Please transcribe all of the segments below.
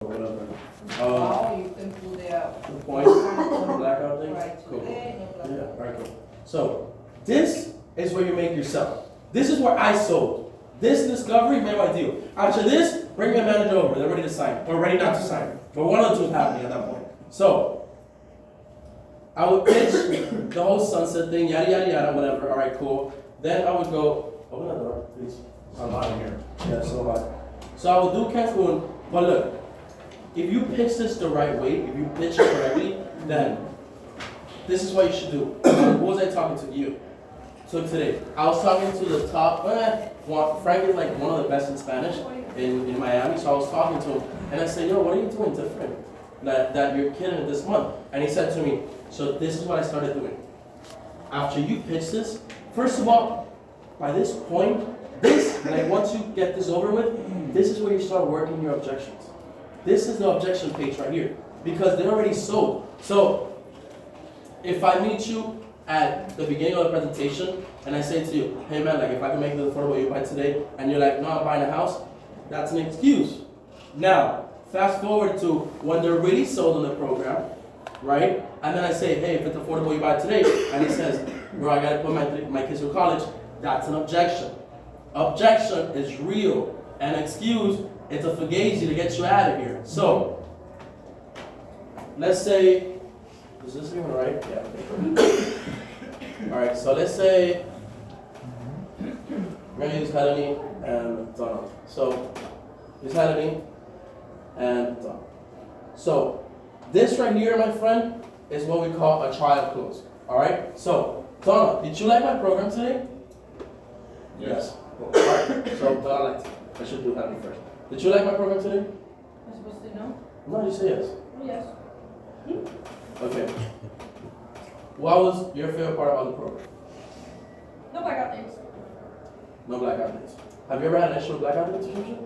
whatever. Now you can do The points, blackout dates. right Cool. today, no Yeah, blackout. alright, cool. So, this is where you make your sell. This is where I sold. This discovery made my deal. After this, bring your manager over. They're ready to sign. Or ready not to sign. But one of the two is happening at that point. So, I would pitch the whole sunset thing, yada yada yada, whatever. Alright, cool. Then I would go, open the door, please. I'm hot in here. Yeah, so hot. So I would do Cancun, but look, if you pitch this the right way, if you pitch it correctly, then this is what you should do. Who was I talking to? You. So today, I was talking to the top, Frank is like one of the best in Spanish in Miami, so I was talking to him, and I said, yo, what are you doing different that you're killing it this month? And he said to me, so this is what I started doing. After you pitch this, first of all, by this point, once you get this over with, this is where you start working your objections. This is the objection page right here, because they're already sold. So, if I meet you at the beginning of the presentation, and I say to you, hey man, like if I can make the affordable you buy today, and you're like, no, I'm buying a house, that's an excuse. Now, fast forward to when they're really sold on the program, right? And then I say, hey, if it's affordable you buy today, and he says, bro, I gotta put my kids through college, that's an objection. Objection is real. An excuse, it's a fugazi to get you out of here. So, let's say, is this even right? Yeah. Alright, so let's say, we're gonna use Helene and Donald. So, use Helene and Donald. So, this right here, my friend, is what we call a trial close. Alright? So, Donald, did you like my program today? Yes. Cool. Alright, so Donald liked it. I should do Helene first. Did you like my program today? I'm supposed to know? No, you say yes. Oh, yes. Okay. What was your favorite part about the program? No blackout days. No blackout days. Have you ever had an issue with blackout days, Trisha?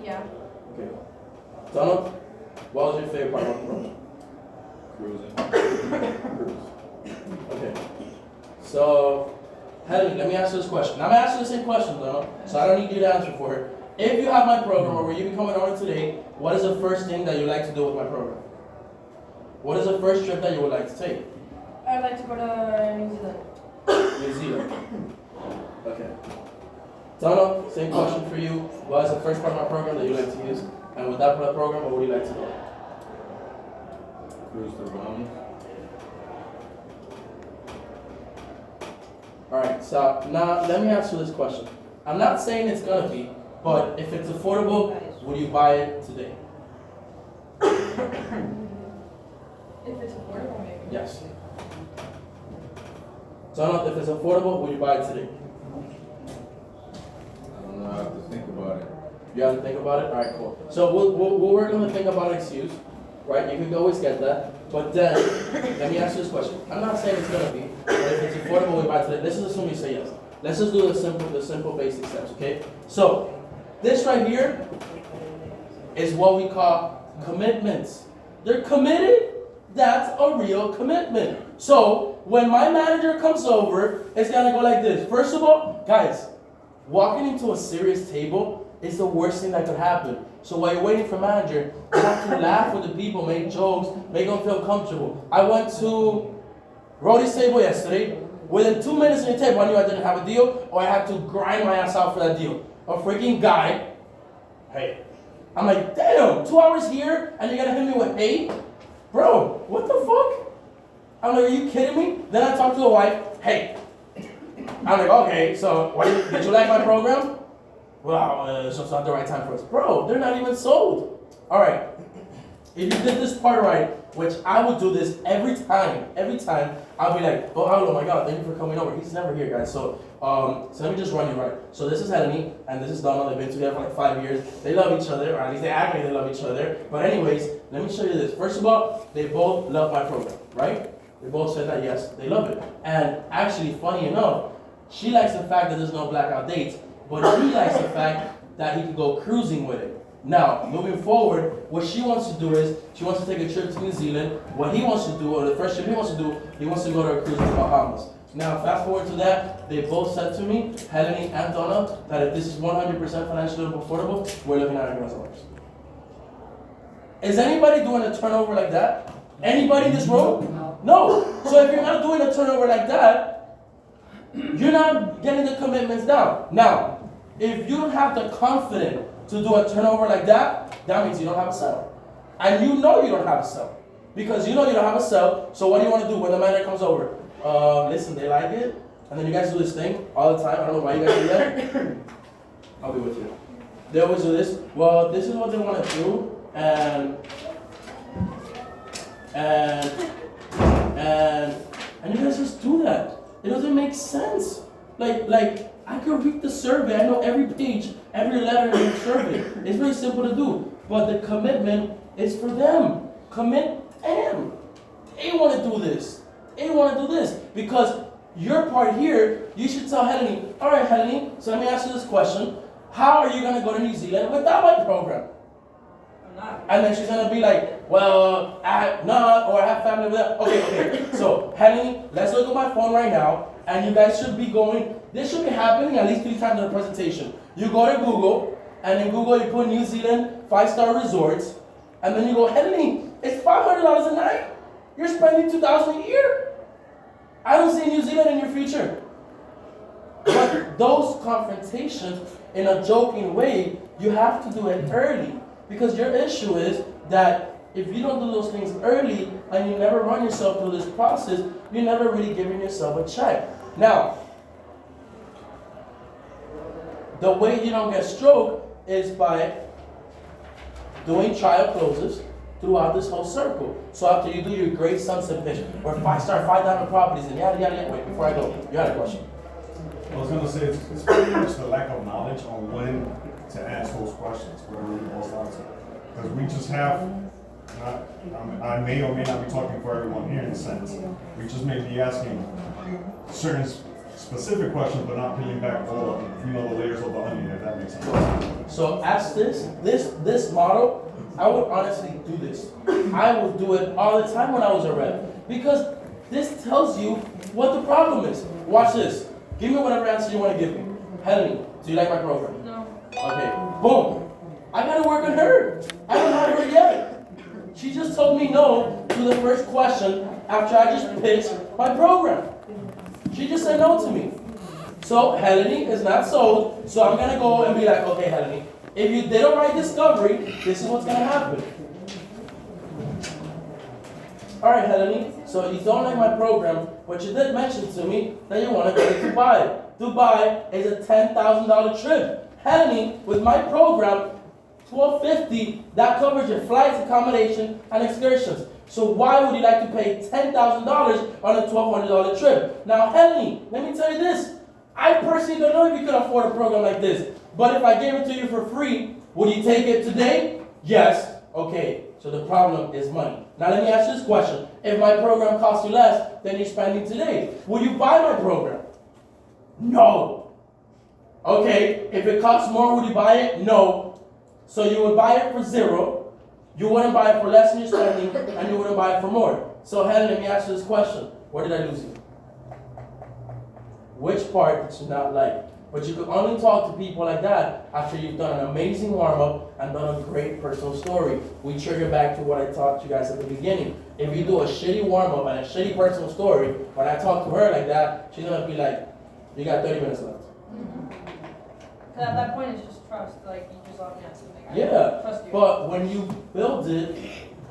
Yeah. Okay. Donald, what was your favorite part about the program? Cruising. Okay. So, Helen, let me ask you this question. Now, I'm going to ask you the same question, Donald, so I don't need you to answer for it. If you have my program, or you become an owner today, what is the first thing that you like to do with my program? What is the first trip that you would like to take? I'd like to go to New Zealand. New Zealand. Okay. Donald, same question for you. What is the first part of my program that you like to use? And with that part of the program, what would you like to do? Cruise to Bahamas. Alright, so now let me ask you this question. I'm not saying it's gonna be, but if it's affordable, would you buy it today? If it's affordable, maybe. Yes. Donald, if it's affordable, would you buy it today? I don't know. I have to think about it. You have to think about it? Alright, cool. So we'll work on the think about it excuse, right? You can always get that. But then, let me ask you this question. I'm not saying it's gonna be, but if it's affordable, we buy today. Let's just assume you say yes. Let's just do the simple basic steps, okay? So, this right here is what we call commitments. They're committed, that's a real commitment. So, when my manager comes over, it's gonna go like this. First of all, guys, walking into a serious table is the worst thing that could happen. So while you're waiting for manager, you have to laugh with the people, make jokes, make them feel comfortable. I went to Rody's table yesterday. Within 2 minutes in the table, I knew I didn't have a deal, or I had to grind my ass out for that deal. A freaking guy, hey, I'm like, damn, 2 hours here, and you're gonna hit me with hey? Bro, what the fuck? I'm like, are you kidding me? Then I talked to the wife, hey. I'm like, okay, so did you like my program? Wow, so it's not the right time for us. Bro, they're not even sold. All right, if you did this part right, which I would do this every time, I'll be like, oh my God, thank you for coming over. He's never here, guys. So let me just run you right. So this is Helene, and this is Donald. They've been together for like 5 years. They love each other, or at least they act like they love each other. But anyways, let me show you this. First of all, they both love my program, right? They both said that, yes, they love it. And actually, funny enough, she likes the fact that there's no blackout dates, but he likes the fact that he can go cruising with it. Now, moving forward, what she wants to do is, she wants to take a trip to New Zealand. What he wants to do, or the first trip he wants to do, he wants to go to a cruise in the Bahamas. Now, fast forward to that, they both said to me, Helene and Donna, that if this is 100% financially affordable, we're looking at it as owners. Is anybody doing a turnover like that? Anybody in this room? No. So if you're not doing a turnover like that, you're not getting the commitments down. Now, if you don't have the confidence to do a turnover like that, that means you don't have a cell. And you know you don't have a cell. Because you know you don't have a cell, so what do you want to do when the manager comes over? Listen, they like it, and then you guys do this thing all the time. I don't know why you guys do that. I'll be with you. They always do this. Well, this is what they want to do, and you guys just do that. It doesn't make sense. Like I could read the survey. I know every page, every letter in the survey. It's very simple to do, but the commitment is for them. Commit them. They want to do this. They want to do this because your part here. You should tell Helene. All right, Helene. So let me ask you this question: how are you gonna go to New Zealand without my program? I'm not. And then she's gonna be like, well, I not, or I have family with that. Okay. So, Helene, let's look at my phone right now, and you guys should be going. This should be happening at least 3 times in the presentation. You go to Google, and in Google you put New Zealand 5-star resorts, and then you go, Helene, it's $500 a night. You're spending $2,000 a year. I don't see New Zealand in your future. But those confrontations, in a joking way, you have to do it early. Because your issue is that if you don't do those things early and you never run yourself through this process, you're never really giving yourself a check. Now, the way you don't get stroke is by doing trial closes throughout this whole circle. So after you do your great sunset pitch, or 5-star, 5 diamond properties, and yada, yada, yada. Wait, before I go, you had a question. I was going to say, it's pretty much the lack of knowledge on when to ask those questions, what it really boils down to. Because we just have, I may or may not be talking for everyone here in a sense, we just may be asking certain specific questions, but not peeling back all, the layers of the onion, if that makes sense. So ask this model, I would honestly do this. I would do it all the time when I was a rep. Because this tells you what the problem is. Watch this. Give me whatever answer you want to give me. Helene, do you like my program? No. Okay, boom. I gotta work on her. I don't have her yet. She just told me no to the first question after I just pitched my program. She just said no to me. So Helene is not sold, so I'm gonna go and be like, okay, Helene, if you did a right discovery, this is what's gonna happen. All right, Helene, so you don't like my program, but you did mention to me that you want to go to Dubai. Dubai is a $10,000 trip. Helene, with my program, $1,250, that covers your flights, accommodation, and excursions. So why would you like to pay $10,000 on a $1,200 trip? Now, Helene, let me tell you this. I personally don't know if you could afford a program like this. But if I gave it to you for free, would you take it today? Yes. Okay, so the problem is money. Now let me ask you this question. If my program costs you less than you're spending today, will you buy my program? No. Okay, if it costs more, would you buy it? No. So you would buy it for $0. You wouldn't buy it for less than you're spending, and you wouldn't buy it for more. So Helen, let me ask you this question. Where did I lose you? Which part did you not like? But you could only talk to people like that after you've done an amazing warm-up and done a great personal story. We trigger back to what I taught you guys at the beginning. If you do a shitty warm-up and a shitty personal story, when I talk to her like that, she's going to be like, you got 30 minutes left. Cause at that point, it's just trust. Like, you just automatically think, Yeah, trust you. but when you build it,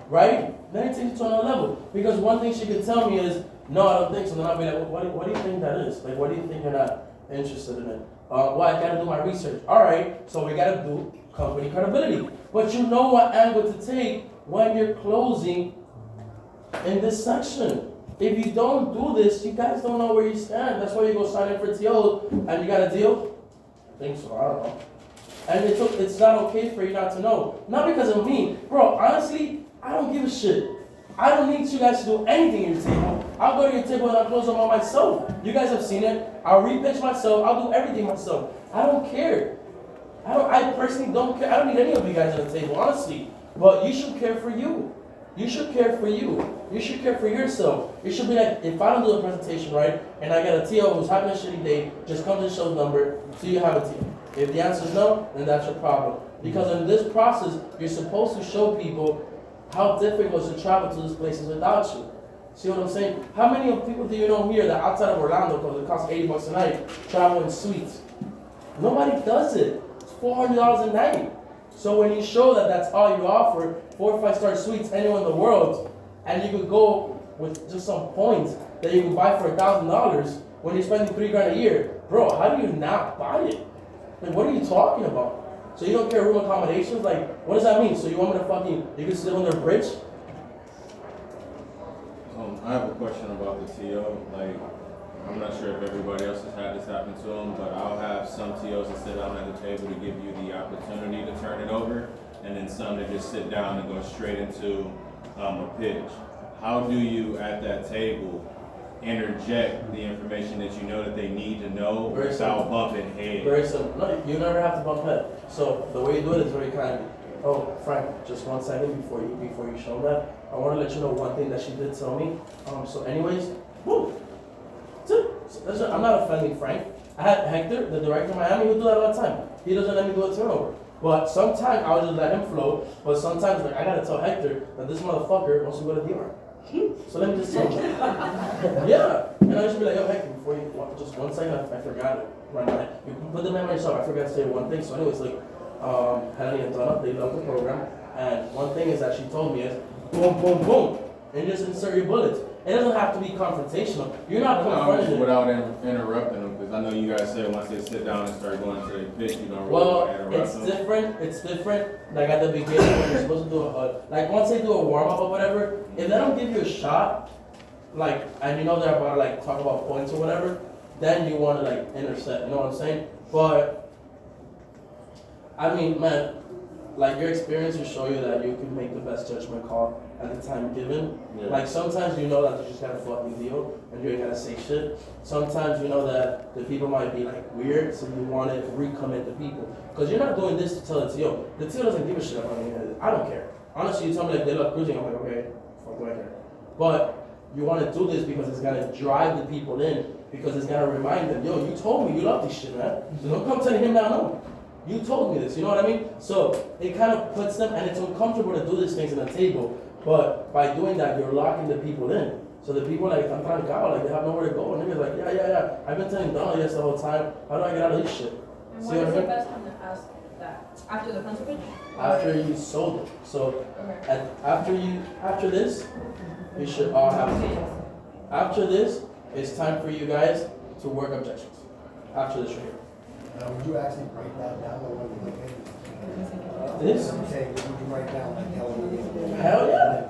right, then it takes it to another level. Because one thing she could tell me is, no, I don't think so. Then I'll be like, well, what do you think that is? Like, what do you think you're not interested in it? Well, I gotta do my research. All right, so we gotta do company credibility. But you know what angle to take when you're closing in this section. If you don't do this, you guys don't know where you stand. That's why you go sign in for TO and you got a deal? I think so, I don't know. And it's not okay for you not to know. Not because of me. Bro, honestly, I don't give a shit. I don't need you guys to do anything at your table. I'll go to your table and I'll close them on myself. You guys have seen it. I'll repitch myself. I'll do everything myself. I don't care. I personally don't care. I don't need any of you guys at the table, honestly. But you should care for you. You should care for you. You should care for yourself. You should be like, if I don't do a presentation right, and I get a TO who's having a shitty day, just come to the show's number, so you have a TO. If the answer is no, then that's your problem. Because in this process, you're supposed to show people how difficult is it to travel to these places without you? See what I'm saying? How many people do you know here that outside of Orlando, because it costs $80 a night, travel in suites? Nobody does it. It's $400 a night. So when you show that that's all you offer, 4 or 5 star suites anywhere in the world, and you could go with just some points that you can buy for $1,000 when you're spending $3,000 a year, bro, how do you not buy it? Like, what are you talking about? So you don't care room accommodations? Like, what does that mean? So you want me to fucking, you can sleep under a bridge? I have a question about the TO. Like, I'm not sure if everybody else has had this happen to them, but I'll have some TOs that sit down at the table to give you the opportunity to turn it over, and then some that just sit down and go straight into a pitch. How do you, at that table, interject the information that you know that they need to know Very without simple. bumping heads? Very simple. No, you never have to bump head. So the way you do it is very kind. Oh, Frank, just 1 second before you show that. I want to let you know one thing that she did tell me. So anyways, woo. So I'm not offending Frank. I had Hector, the director of Miami, who do that all the time. He doesn't let me do a turnover. But sometimes I'll just let him flow. But sometimes, like, I gotta tell Hector that this motherfucker wants to go to DR. So let me just tell him. Yeah. And I should be like, yo, Hector, before you, just 1 second, I forgot it. Right now. You can put the memory yourself. I forgot to say one thing. So anyways, like, Helene and Donna, they love the program. And one thing is that she told me is, boom, boom, boom. And just insert your bullets. It doesn't have to be confrontational. You're not confronting them. Without interrupting them, because I know you guys said once they sit down and start going to their pitch, you don't really Well, want to interrupt it's them. different. It's different. Like at the beginning when you're supposed to do like once they do a warm up or whatever, if they don't give you a shot, like, and you know they're about to like talk about points or whatever, then you want to like intercept. You know what I'm saying? But I mean, man, like your experience will show you that you can make the best judgment call at the time given. Yeah. Like sometimes you know that you just gotta fucking deal and you ain't gotta say shit. Sometimes you know that the people might be like weird, so you want to recommit the people. Because you're not doing this to tell the TO. The TO doesn't give a shit about me. I don't care. Honestly, you tell me like they love cruising, I'm like, okay, fuck do I care. But you want to do this because it's gonna drive the people in, because it's gonna remind them, yo, you told me you love this shit, man. So don't come telling him now, no. You told me this, you know what I mean? So it kind of puts them, and it's uncomfortable to do these things on the table, but by doing that, you're locking the people in. So the people like, I'm trying to go, like they have nowhere to go, and they're like, yeah. I've been telling Donna yes the whole time, how do I get out of this shit? And See when what is I the mean? best time to ask that? After the pencil pitch? After you sold it. So Okay. after this, you should all have, after this, it's time for you guys to work objections. After this right here. Now, would you actually write that down or what you look at? This? I'm saying, would you write down like Helen? Hell yeah.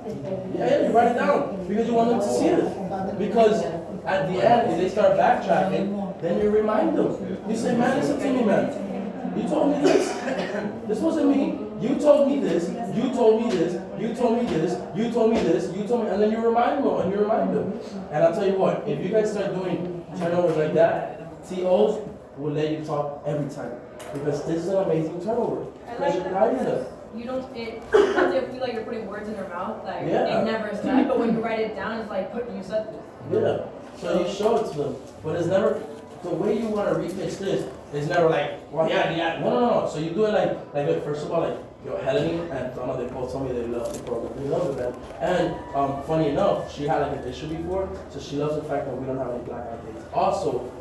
Yeah, you write it down because you want them to see it. Because at the end, if they start backtracking, then you remind them. You say, man, listen to me, man. You told me this. This wasn't me. You told me this. You told me this. You told me this. You told me this. You told me, and then you remind them, and you remind them. And I'll tell you what, if you guys start doing turnovers like that, TOs will let you talk every time. Because this is an amazing turnover. I Because like you're that guiding them. because you don't, sometimes you feel like you're putting words in their mouth, like Yeah. they never said, but when you write it down, it's like, you said this. Yeah. So you show it to them. But it's never, the way you want to repitch this is never like, well, yeah. No. So you do it like first of all, like, yo, Helene and Donna, they both told me they love the program. They love it, man. And funny enough, she had like an issue before, so she loves the fact that we don't have any blackout days. Also,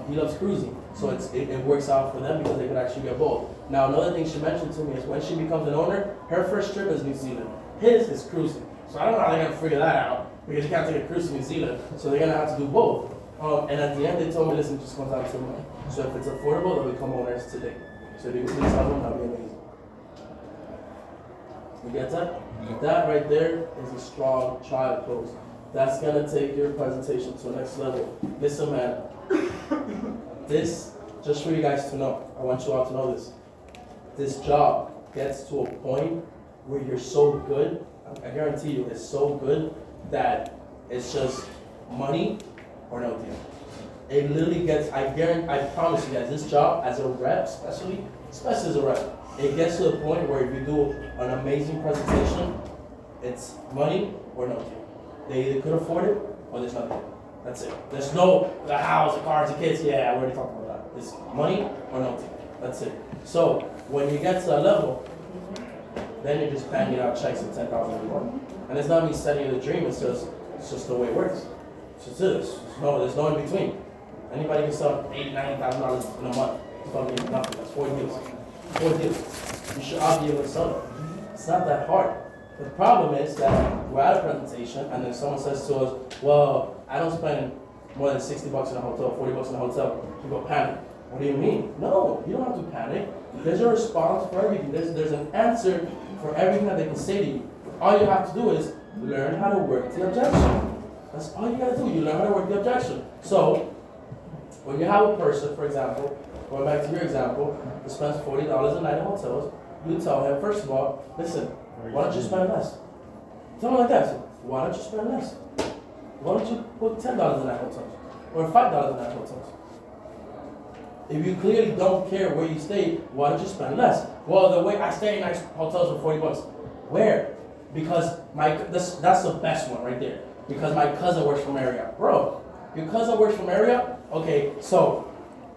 he loves cruising, so it works out for them because they could actually get both. Now, another thing she mentioned to me is when she becomes an owner, her first trip is New Zealand. His is cruising. So I don't know how they're gonna figure that out because you can't take a cruise to New Zealand, so they're gonna have to do both. And at the end, they told me, listen, it just comes down to money. So if it's affordable, they'll become owners today. So if you can please tell them, that'd be amazing. You get that? That right there is a strong trial close. That's gonna take your presentation to the next level. Listen, man, this, just for you guys to know, I want you all to know this. This job gets to a point where you're so good, I guarantee you, it's so good that it's just money or no deal. It literally gets, I promise you guys, this job as a rep, especially as a rep, it gets to the point where if you do an amazing presentation, it's money or no deal. They either could afford it or there's nothing. That's it. There's no, the house, the cars, the kids, yeah, we already talked about that. It's money or no deal. That's it. So when you get to that level, then you're just banging out checks of 10,000 a month. And it's not me setting you the dream, it's just the way it works. It's just this. There's no in between. Anybody can sell $8,000-$9,000 in a month. It's fucking nothing. That's 4 deals. 4 deals. You should all be able to sell it. It's not that hard. The problem is that we're at a presentation and then someone says to us, well, I don't spend more than $60 in a hotel, $40 in a hotel. People panic. What do you mean? No, you don't have to panic. There's a response for everything. There's an answer for everything that they can say to you. All you have to do is learn how to work the objection. That's all you gotta do. You learn how to work the objection. So, when you have a person, for example, going back to your example, who spends $40 a night in hotels, you tell him, first of all, listen, why don't you spend less? Tell him like that. Why don't you spend less? Why don't you put $10 in that hotels? Or $5 in that hotels? If you clearly don't care where you stay, why don't you spend less? Well, the way I stay in nice hotels for $40. Where? Because that's the best one right there. Because my cousin works for Marriott. Bro, your cousin works for Marriott? Okay, so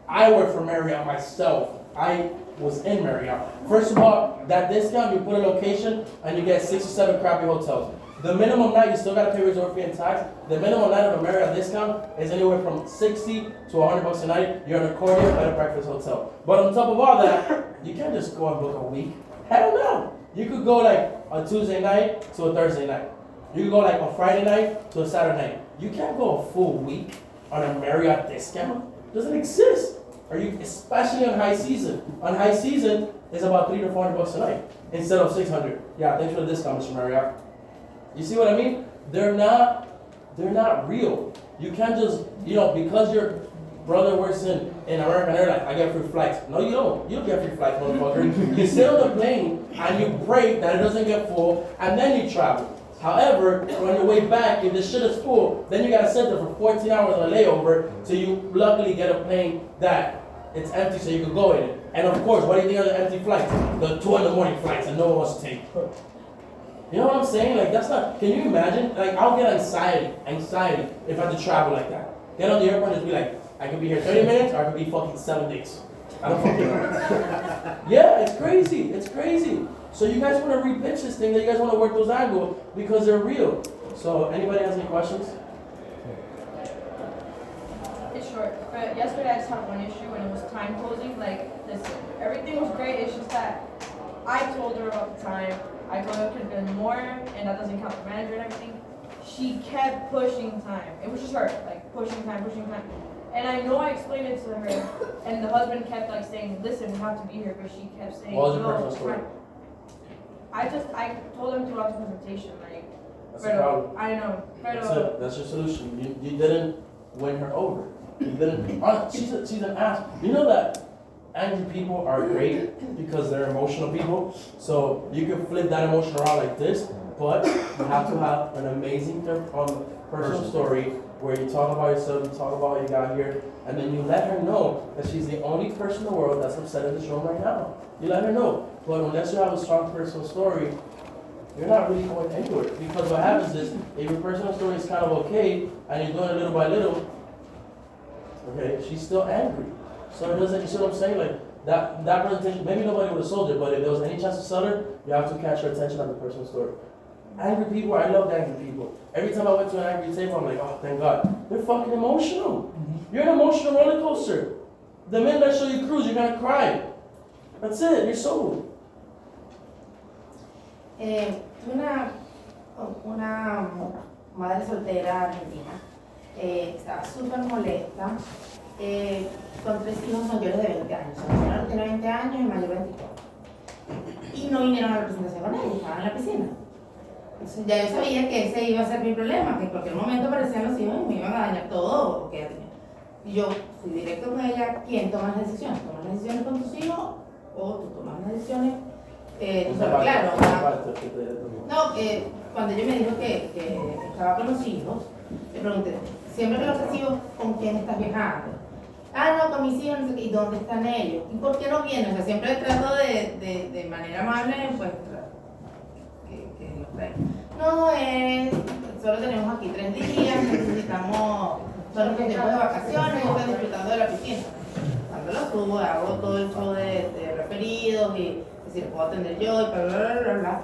I work for Marriott myself. I was in Marriott. First of all, that discount, you put a location and you get 6 or 7 crappy hotels. The minimum night, you still gotta pay resort fee and tax. The minimum night of a Marriott discount is anywhere from 60 to $100 a night. You're in a Cordial bed and breakfast hotel. But on top of all that, you can't just go and book a week. Hell no. You could go like a Tuesday night to a Thursday night. You could go like a Friday night to a Saturday night. You can't go a full week on a Marriott discount. It doesn't exist. Especially on high season. On high season, it's about $300 to $400 a night instead of $600. Yeah, thanks for the discount, Mr. Marriott. You see what I mean? They're not real. You can't just, because your brother works in American Airlines, I get free flights. No, you don't. You don't get free flights, motherfucker. You sit on the plane and you pray that it doesn't get full, and then you travel. However, on your way back, if the shit is full, then you gotta sit there for 14 hours on a layover till you luckily get a plane that it's empty so you can go in it. And of course, what do you think are the empty flights? The 2 in the morning flights that no one wants to take. You know what I'm saying? Like, that's not, can you imagine? Like, I'll get anxiety if I have to travel like that. Get on the airport and just be like, I could be here 30 minutes or I could be fucking 7 days. I don't fucking know. Yeah, it's crazy. So you guys want to repitch this thing, that you guys want to work those angles because they're real. So anybody has any questions? It's short. But yesterday I just had one issue and it was time closing. Like, listen, everything was great. It's just that I told her about the time. I told her it could have been more, and that doesn't count the manager and everything. She kept pushing time. It was just her, like pushing time. And I know I explained it to her, and the husband kept like saying, listen, we have to be here, but she kept saying, What was your no, personal it's story? fine. I told him throughout the presentation, like, That's the problem. I know, That's it. That's your solution. You didn't win her over. You didn't. She's an ass. You know that angry people are great because they're emotional people. So you can flip that emotion around like this, but you have to have an amazing personal story where you talk about yourself, you talk about how you got here, and then you let her know that she's the only person in the world that's upset in this room right now. You let her know. But unless you have a strong personal story, you're not really going anywhere. Because what happens is, if your personal story is kind of okay, and you're doing it little by little, okay, she's still angry. So it doesn't, you see what I'm saying? Like, that presentation, maybe nobody would have sold it, but if there was any chance to sell her, you have to catch her attention on the personal story. Angry people, I love angry people. Every time I went to an angry table, I'm like, oh, thank God. They're fucking emotional. You're an emotional roller coaster. The minute I show you cruise, you're gonna cry. That's it, you're sold. Una madre soltera argentina, estaba súper molesta, con 3 hijos mayores de 20 años. El menor tiene 20 años y el mayor 24. Y no vinieron a la presentación con ella, estaban en la piscina. Entonces ya yo sabía que ese iba a ser mi problema, que en cualquier momento aparecían los hijos y me iban a dañar todo lo que ella tenía. Y yo fui directo con ella, ¿quién toma las decisiones? ¿Tomas las decisiones con tus hijos o tú tomas las decisiones? Claro, no, cuando ella me dijo que estaba con los hijos, le pregunté, siempre que los recibo, ¿con quién estás viajando? Ah, no, con mis hijos, no sé qué, ¿y dónde están ellos? ¿Y por qué no vienen? O sea, siempre trato de manera amable, pues, que los traigan. No, solo tenemos aquí 3 días, necesitamos, son nuestros tiempos de vacaciones, yo estoy disfrutando de la piscina. Cuando lo subo, hago todo el show de referidos y si lo puedo atender yo, y bla, bla, bla, bla, bla.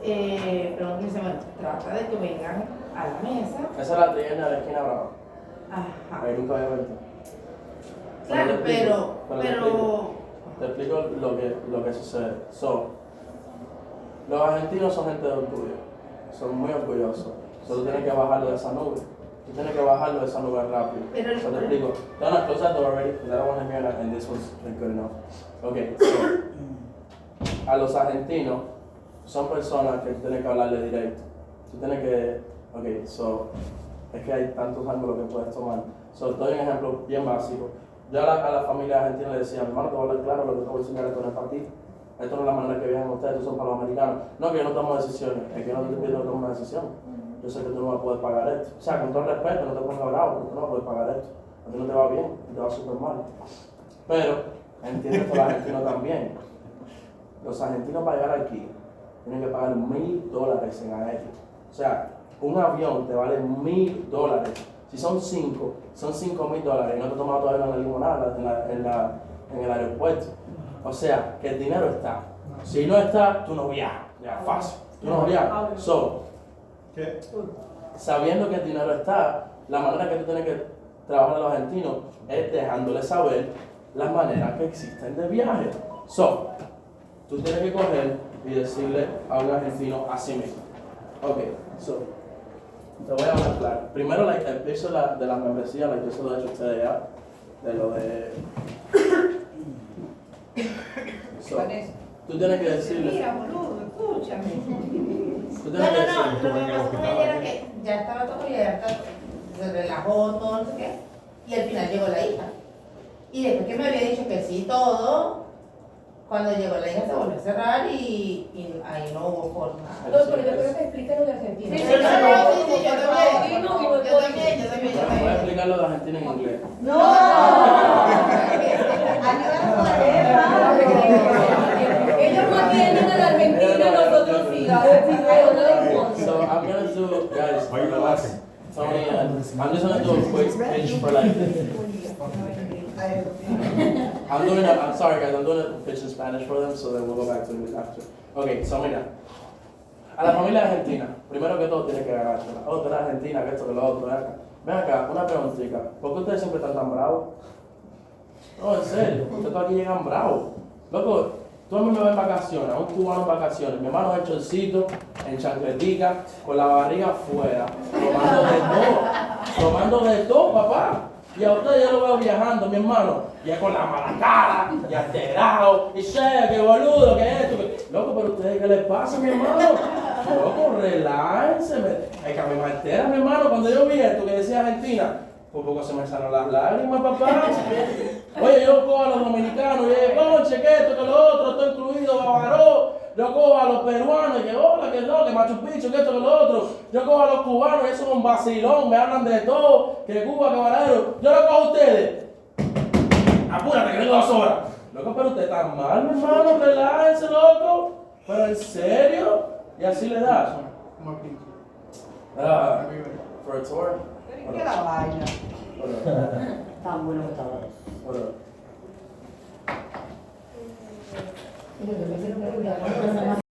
Pero me dice, bueno, trata de que vengan a la mesa. Esa es la tienda de la esquina brava. Ajá. Ahí nunca había visto. Claro, Te explico lo que sucede. Los argentinos son gente de orgullo. Son muy orgullosos. Solo tienes que bajarlo de esa nube. Tú tienes que bajarlo de esa nube rápido. Pero Te explico. Donna, close that door already, because I don't want to hear that, and this was good enough. Okay, so, a los argentinos son personas que tú tienes que hablarle directo. Tú tienes que, es que hay tantos ángulos que puedes tomar. So, doy un ejemplo bien básico. Yo a la familia argentina le decía, hermano, te voy a hablar claro, lo que te voy a enseñar esto no es para ti. Esto no es la manera que viajan ustedes, estos son para los americanos. No, que yo no tomo decisiones, es que yo no te pido que tomes una decisión. Yo sé que tú no vas a poder pagar esto. O sea, con todo el respeto, no te pongas bravo, porque tú no vas a poder pagar esto. A ti no te va bien, te va súper mal. Pero, entiende que los argentinos también. Los argentinos para llegar aquí tienen que pagar $1,000 en aéreo. O sea, un avión te vale $1,000. Si son 5, son $5,000 y no te tomas todavía una limonada en el aeropuerto. O sea, que el dinero está. Si no está, tú no viajas. Ya, fácil. Tú no viajas. ¿Qué? Sabiendo que el dinero está, la manera que tú tienes que trabajar a los argentinos es dejándoles saber las maneras que existen de viaje. Tú tienes que coger y decirle a un argentino así mismo. Te voy a hablar claro. Primero, el piso de la membresía, yo se lo he hecho a ustedes ya, de lo de... Tú tienes que decirle... Mira, boludo, escúchame. Tú tienes que decirle... Lo que pasó con ella era que ya estaba todo, ya se relajó, todo, no sé qué. Y al final llegó la hija. Y después que me había dicho que sí, todo, cuando llegó la hija se volvió a cerrar y ahí no hubo forma. Doctor, yo creo que explícalo de Argentina. Sí, yo también. Voy a explicarlo de Argentina en inglés. Ellos no tienen a la Argentina, nosotros sí. So I'm gonna do, guys, Why you laughing? Tony, I'm just gonna do a quick pitch for like... I'm sorry guys, I'm doing a pitch in Spanish for them, so then we'll go back to English after. Okay, so mira, a la familia argentina, primero que todo tiene que ganársela. Oh, tú eres argentina, que esto, que lo otro, ven acá, una preguntita. ¿Por qué ustedes siempre están tan bravos? No, en serio, ustedes aquí llegan bravos. Loco, tú a mí me ves en vacaciones, a un cubano en vacaciones, mi hermano en chorcito, en chancletica, con la barriga afuera, tomando de todo, papá. Y a usted yo lo veo viajando, mi hermano, ya con la mala cara, y alterado, y que boludo, que esto, que... Loco, pero ustedes, ¿qué les pasa, mi hermano? Loco, relájense. Hay que me altera, mi hermano, cuando yo vi esto que decía Argentina, por poco se me salieron las lágrimas, papá. Oye, yo cojo a los dominicanos, y conche, que esto, que lo otro, todo incluido, babaró. Yo cojo a los peruanos, y que hola, que no, que Machu Picchu, que esto, que lo otro. Yo cojo a los cubanos, y eso es un vacilón, me hablan de todo, que Cuba, que Varadero. Yo lo cojo a ustedes. Apúrate, que tengo 2 horas. Loco, pero usted está mal, mi hermano, relájense, loco. Pero en serio, y así le das. For a tour. ¿Qué la vaina? Tan bueno que estaba. Hold up.